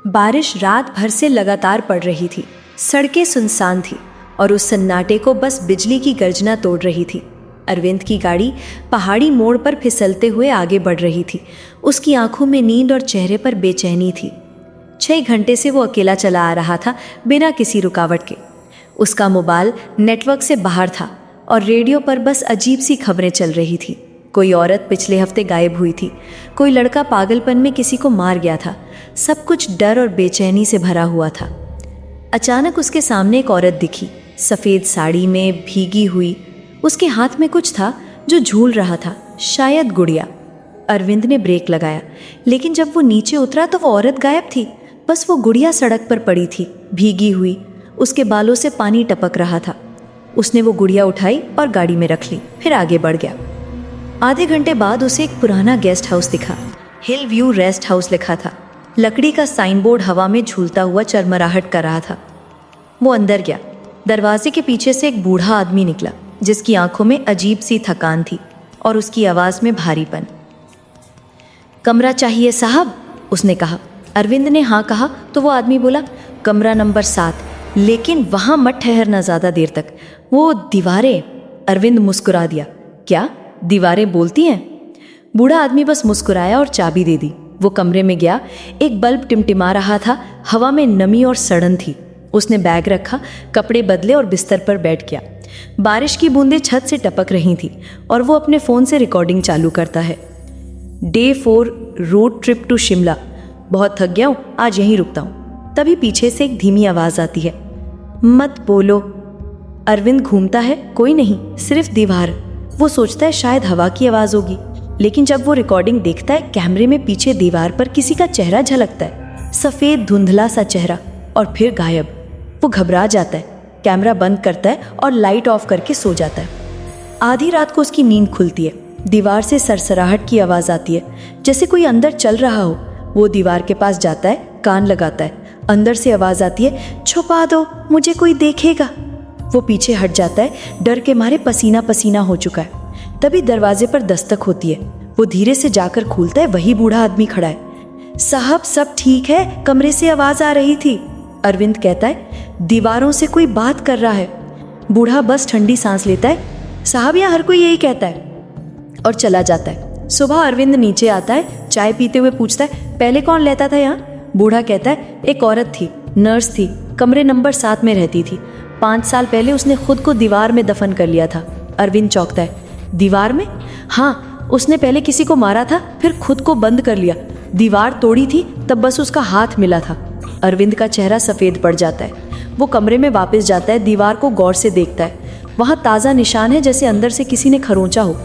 बारिश रात भर से लगातार पड़ रही थी। सड़कें सुनसान थी और उस सन्नाटे को बस बिजली की गर्जना तोड़ रही थी। अरविंद की गाड़ी पहाड़ी मोड़ पर फिसलते हुए आगे बढ़ रही थी। उसकी आंखों में नींद और चेहरे पर बेचैनी थी। 6 घंटे से वो अकेला चला आ रहा था, बिना किसी रुकावट के। उसका मोबाइल नेटवर्क से बाहर था और रेडियो पर बस अजीब सी खबरें चल रही थी। कोई औरत पिछले हफ्ते गायब हुई थी, कोई लड़का पागलपन में किसी को मार गया था। सब कुछ डर और बेचैनी से भरा हुआ था। अचानक उसके सामने एक औरत दिखी, सफ़ेद साड़ी में, भीगी हुई। उसके हाथ में कुछ था जो झूल रहा था, शायद गुड़िया। अरविंद ने ब्रेक लगाया, लेकिन जब वो नीचे उतरा तो वो औरत गायब थी। बस वो गुड़िया सड़क पर पड़ी थी, भीगी हुई। उसके बालों से पानी टपक रहा था। उसने वो गुड़िया उठाई और गाड़ी में रख ली, फिर आगे बढ़ गया। आधे घंटे बाद उसे एक पुराना गेस्ट हाउस दिखा। हिल व्यू रेस्ट हाउस लिखा था। लकड़ी का साइन बोर्ड हवा में झूलता हुआ चरमराहट कर रहा था। वो अंदर गया। दरवाजे के पीछे से एक बूढ़ा आदमी निकला, जिसकी आंखों में अजीब सी थकान थी और उसकी आवाज़ में भारीपन। कमरा चाहिए साहब, उसने कहा। अरविंद ने हाँ कहा तो वो आदमी बोला, कमरा नंबर 7, लेकिन वहाँ मत ठहरना ज़्यादा देर तक। वो दीवारें। अरविंद मुस्कुरा दिया। क्या दीवारें बोलती हैं? बूढ़ा आदमी बस मुस्कुराया और चाबी दे दी। वो कमरे में गया। एक बल्ब टिमटिमा रहा था, हवा में नमी और सड़न थी। उसने बैग रखा, कपड़े बदले और बिस्तर पर बैठ गया। बारिश की बूंदें छत से टपक रही थी और वो अपने फ़ोन से रिकॉर्डिंग चालू करता है। Day 4 road trip to Shimla. बहुत थक गया हूँ, आज यहीं रुकता हूँ। तभी पीछे से एक धीमी आवाज़ आती है, मत बोलो। अरविंद घूमता है, कोई नहीं, सिर्फ दीवार। वो सोचता है शायद हवा की आवाज़ होगी, लेकिन जब वो रिकॉर्डिंग देखता है, कैमरे में पीछे दीवार पर किसी का चेहरा झलकता है, सफ़ेद धुंधला सा चेहरा, और फिर गायब। वो घबरा जाता है, कैमरा बंद करता है और लाइट ऑफ करके सो जाता है। आधी रात को उसकी नींद खुलती है। दीवार से सरसराहट की आवाज़ आती है, जैसे कोई अंदर चल रहा हो। वो दीवार के पास जाता है, कान लगाता है। अंदर से आवाज़ आती है, छुपा दो, मुझे कोई देखेगा। वो पीछे हट जाता है, डर के मारे पसीना पसीना हो चुका है। तभी दरवाजे पर दस्तक होती है। वो धीरे से जाकर खोलता है। वही बूढ़ा आदमी खड़ा है। साहब सब ठीक है, कमरे से आवाज़ आ रही थी। अरविंद कहता है, दीवारों से कोई बात कर रहा है। बूढ़ा बस ठंडी सांस लेता है। साहब यहाँ हर कोई यही कहता है, और चला जाता है। सुबह अरविंद नीचे आता है, चाय पीते हुए पूछता है, पहले कौन लेता था यहाँ? बूढ़ा कहता है, एक औरत थी, नर्स थी, कमरे नंबर 7 में रहती थी। 5 साल पहले उसने खुद को दीवार में दफन कर लिया था। अरविंद चौंकता है, दीवार में? हाँ, उसने पहले किसी को मारा था, फिर खुद को बंद कर लिया। दीवार तोड़ी थी, तब बस उसका हाथ मिला था। अरविंद का चेहरा सफ़ेद पड़ जाता है। वो कमरे में वापस जाता है, दीवार को गौर से देखता है। वहाँ ताज़ा निशान है, जैसे अंदर से किसी ने खरोंचा हो।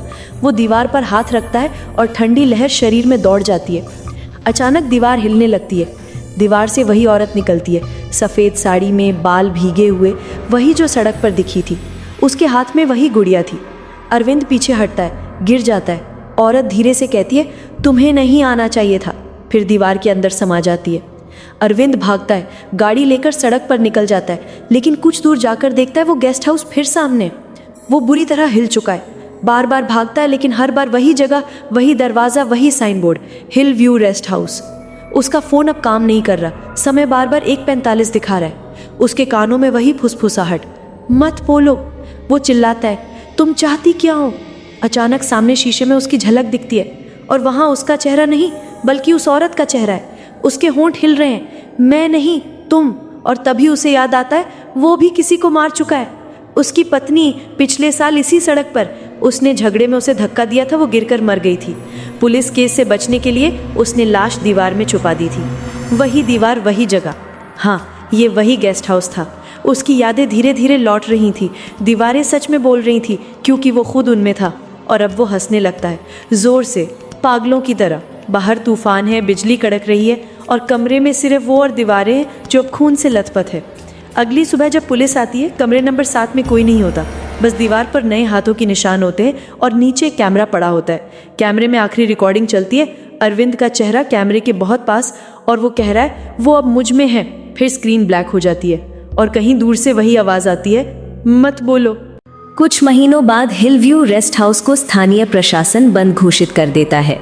वो दीवार पर हाथ रखता है और ठंडी लहर शरीर में दौड़ जाती है। अचानक दीवार हिलने लगती है। दीवार से वही औरत निकलती है, सफ़ेद साड़ी में, बाल भीगे हुए, वही जो सड़क पर दिखी थी। उसके हाथ में वही गुड़िया थी। अरविंद पीछे हटता है, गिर जाता है। औरत धीरे से कहती है, तुम्हें नहीं आना चाहिए था। फिर दीवार के अंदर समा जाती है। अरविंद भागता है, गाड़ी लेकर सड़क पर निकल जाता है, लेकिन कुछ दूर जाकर देखता है वो गेस्ट हाउस फिर सामने। वो बुरी तरह हिल चुका है। बार बार भागता है, लेकिन हर बार वही जगह, वही दरवाज़ा, वही sign board, hill view rest house. उसका फ़ोन अब काम नहीं कर रहा। समय बार बार 1:45 दिखा रहा है। उसके कानों में वही फुसफुसाहट, मत बोलो। वो चिल्लाता है, तुम चाहती क्या हो? अचानक सामने शीशे में उसकी झलक दिखती है, और वहाँ उसका चेहरा नहीं, बल्कि उस औरत का चेहरा है। उसके होंठ हिल रहे हैं, मैं नहीं, तुम। और तभी उसे याद आता है, वो भी किसी को मार चुका है। उसकी पत्नी पिछले साल इसी सड़क पर, उसने झगड़े में उसे धक्का दिया था, वो गिरकर मर गई थी। पुलिस केस से बचने के लिए उसने लाश दीवार में छुपा दी थी। वही दीवार, वही जगह। हाँ, ये वही गेस्ट हाउस था। उसकी यादें धीरे धीरे लौट रही थी। दीवारें सच में बोल रही थी, क्योंकि वो खुद उनमें था। और अब वो हंसने लगता है, ज़ोर से, पागलों की तरह। बाहर तूफान है, बिजली कड़क रही है, और कमरे में सिर्फ वो और दीवारें हैं जो अब खून से लथपथ है। अगली सुबह जब पुलिस आती है, कमरे नंबर 7 में कोई नहीं होता। बस दीवार पर नए हाथों के निशान होते हैं और नीचे कैमरा पड़ा होता है। कैमरे में आखिरी रिकॉर्डिंग चलती है। अरविंद का चेहरा कैमरे के बहुत पास, और वो कह रहा है, वो अब मुझ में है। फिर स्क्रीन ब्लैक हो जाती है और कहीं दूर से वही आवाज़ आती है, मत बोलो। कुछ महीनों बाद हिल व्यू रेस्ट हाउस को स्थानीय प्रशासन बंद घोषित कर देता है।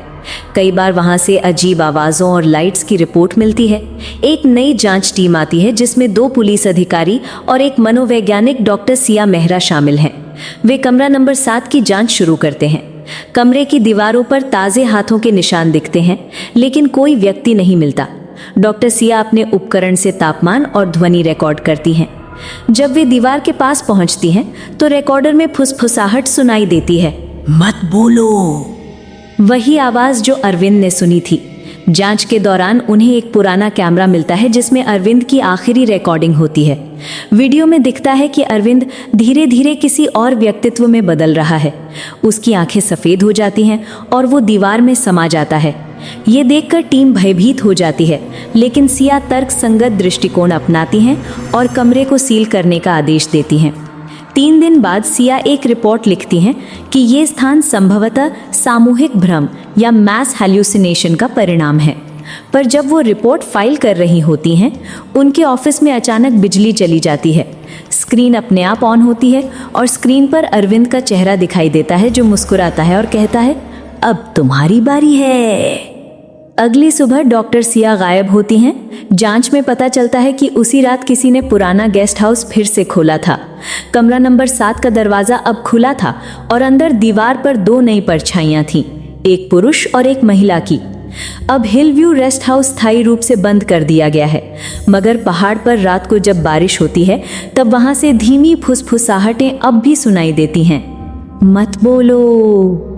कई बार वहां से अजीब आवाज़ों और लाइट्स की रिपोर्ट मिलती है। एक नई जांच टीम आती है जिसमें 2 पुलिस अधिकारी और एक मनोवैज्ञानिक डॉक्टर सिया मेहरा शामिल हैं। वे कमरा नंबर 7 की जांच शुरू करते हैं। कमरे की दीवारों पर ताज़े हाथों के निशान दिखते हैं, लेकिन कोई व्यक्ति नहीं मिलता। डॉक्टर सिया अपने उपकरण से तापमान और ध्वनि रिकॉर्ड करती हैं। जब वे दीवार के पास पहुंचती हैं तो रिकॉर्डर में फुसफुसाहट सुनाई देती है। मत बोलो। वही आवाज जो अरविंद ने सुनी थी। जांच के दौरान उन्हें एक पुराना कैमरा मिलता है जिसमें अरविंद की आखिरी रिकॉर्डिंग होती है। वीडियो में दिखता है कि अरविंद धीरे धीरे किसी और व्यक्तित्व में बदल रहा है। उसकी आंखें सफ़ेद हो जाती हैं और वो दीवार में समा जाता है। ये देखकर टीम भयभीत हो जाती है, लेकिन सिया तर्क संगत दृष्टिकोण अपनाती हैं और कमरे को सील करने का आदेश देती हैं। 3 दिन बाद सिया एक रिपोर्ट लिखती हैं कि ये स्थान संभवतः सामूहिक भ्रम या मैस हैल्यूसिनेशन का परिणाम है। पर जब वो रिपोर्ट फाइल कर रही होती हैं, उनके ऑफिस में अचानक बिजली चली जाती है। स्क्रीन अपने आप ऑन होती है और स्क्रीन पर अरविंद का चेहरा दिखाई देता है जो मुस्कुराता है और कहता है, अब तुम्हारी बारी है। अगली सुबह डॉक्टर सिया गायब होती हैं। जांच में पता चलता है कि उसी रात किसी ने पुराना गेस्ट हाउस फिर से खोला था। कमरा नंबर 7 का दरवाज़ा अब खुला था और अंदर दीवार पर 2 नई परछाइयाँ थीं, एक पुरुष और एक महिला की। अब हिल व्यू रेस्ट हाउस स्थायी रूप से बंद कर दिया गया है, मगर पहाड़ पर रात को जब बारिश होती है तब वहाँ से धीमी फुसफुसाहटें अब भी सुनाई देती हैं। मत बोलो।